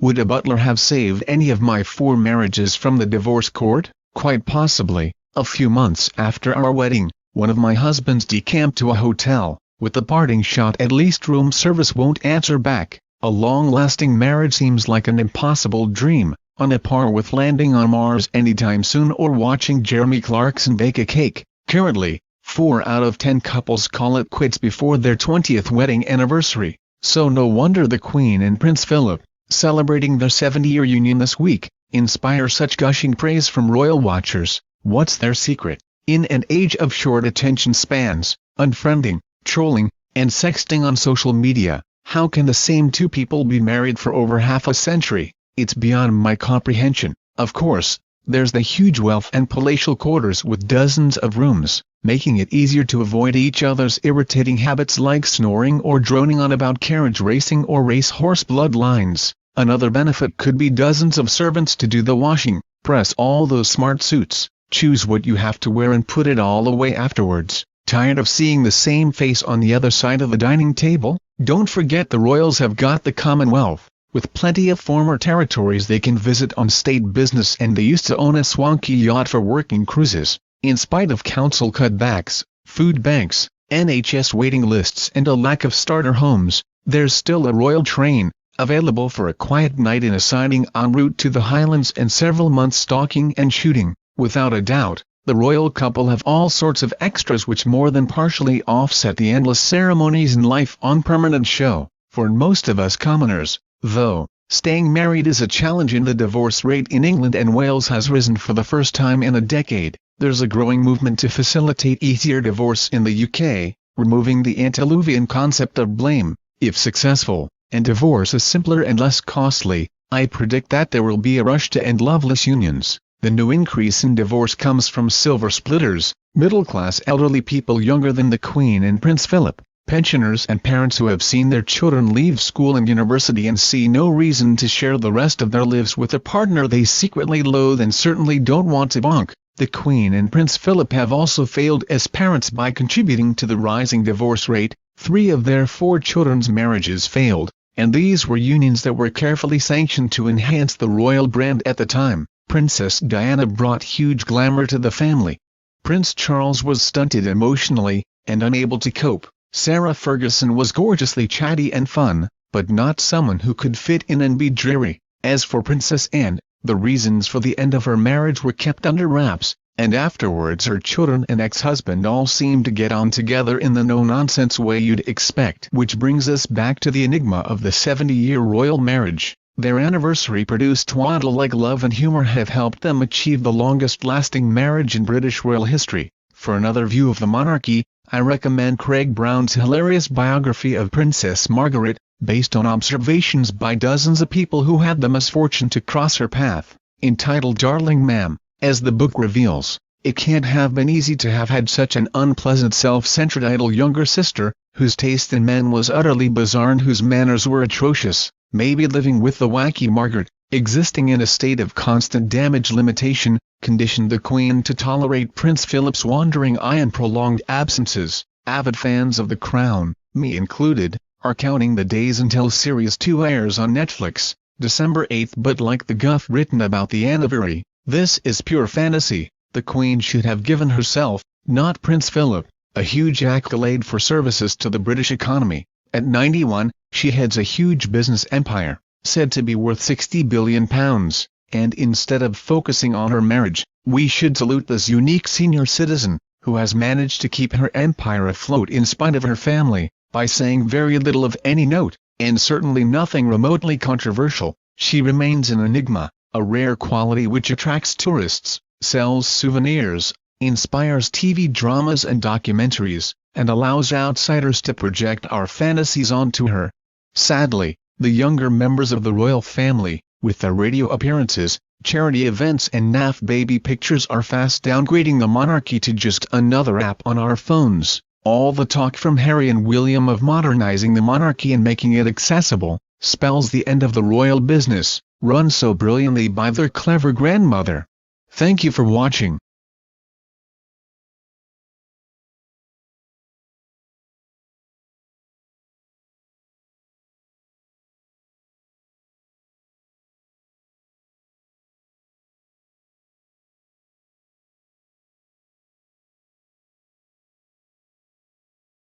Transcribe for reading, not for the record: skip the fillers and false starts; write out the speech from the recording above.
Would a butler have saved any of my 4 marriages from the divorce court? Quite possibly. A few months after our wedding, one of my husbands decamped to a hotel. With the parting shot, at least room service won't answer back. A long-lasting marriage seems like an impossible dream, on a par with landing on Mars anytime soon or watching Jeremy Clarkson bake a cake. Currently, 4 out of 10 couples call it quits before their 20th wedding anniversary, so no wonder the Queen and Prince Philip, celebrating their 70-year union this week, inspire such gushing praise from royal watchers. What's their secret? In an age of short attention spans, unfriending, trolling, and sexting on social media, how can the same 2 people be married for over half a century? It's beyond my comprehension. Of course, there's the huge wealth and palatial quarters with dozens of rooms, making it easier to avoid each other's irritating habits like snoring or droning on about carriage racing or racehorse bloodlines. Another benefit could be dozens of servants to do the washing, press all those smart suits, choose what you have to wear and put it all away afterwards. Tired of seeing the same face on the other side of the dining table? Don't forget the royals have got the Commonwealth, with plenty of former territories they can visit on state business, and they used to own a swanky yacht for working cruises. In spite of council cutbacks, food banks, NHS waiting lists and a lack of starter homes, there's still a royal train, available for a quiet night in a siding en route to the Highlands and several months stalking and shooting. Without a doubt, the royal couple have all sorts of extras which more than partially offset the endless ceremonies and life on permanent show. For most of us commoners, though, staying married is a challenge, and the divorce rate in England and Wales has risen for the first time in a decade. There's a growing movement to facilitate easier divorce in the UK, removing the antediluvian concept of blame, if successful, and divorce is simpler and less costly. I predict that there will be a rush to end loveless unions. The new increase in divorce comes from silver splitters, middle-class elderly people younger than the Queen and Prince Philip, pensioners and parents who have seen their children leave school and university and see no reason to share the rest of their lives with a partner they secretly loathe and certainly don't want to bonk. The Queen and Prince Philip have also failed as parents by contributing to the rising divorce rate. 3 of their 4 children's marriages failed, and these were unions that were carefully sanctioned to enhance the royal brand at the time. Princess Diana brought huge glamour to the family. Prince Charles was stunted emotionally, and unable to cope. Sarah Ferguson was gorgeously chatty and fun, but not someone who could fit in and be dreary. As for Princess Anne, the reasons for the end of her marriage were kept under wraps, and afterwards her children and ex-husband all seemed to get on together in the no-nonsense way you'd expect. Which brings us back to the enigma of the 70-year royal marriage. Their anniversary-produced twaddle-like love and humor have helped them achieve the longest-lasting marriage in British royal history. For another view of the monarchy, I recommend Craig Brown's hilarious biography of Princess Margaret, based on observations by dozens of people who had the misfortune to cross her path, entitled Darling Ma'am. As the book reveals, it can't have been easy to have had such an unpleasant self-centered idle younger sister, whose taste in men was utterly bizarre and whose manners were atrocious. Maybe living with the wacky Margaret, existing in a state of constant damage limitation, conditioned the Queen to tolerate Prince Philip's wandering eye and prolonged absences. Avid fans of The Crown, me included, are counting the days until Series 2 airs on Netflix, December 8th. But like the guff written about the anniversary, this is pure fantasy. The Queen should have given herself, not Prince Philip, a huge accolade for services to the British economy. At 91, she heads a huge business empire, said to be worth £60 billion, and instead of focusing on her marriage, we should salute this unique senior citizen, who has managed to keep her empire afloat in spite of her family, by saying very little of any note, and certainly nothing remotely controversial. She remains an enigma, a rare quality which attracts tourists, sells souvenirs, inspires TV dramas and documentaries, and allows outsiders to project our fantasies onto her. Sadly, the younger members of the royal family, with their radio appearances, charity events and naff baby pictures, are fast downgrading the monarchy to just another app on our phones. All the talk from Harry and William of modernizing the monarchy and making it accessible, spells the end of the royal business, run so brilliantly by their clever grandmother. Thank you for watching.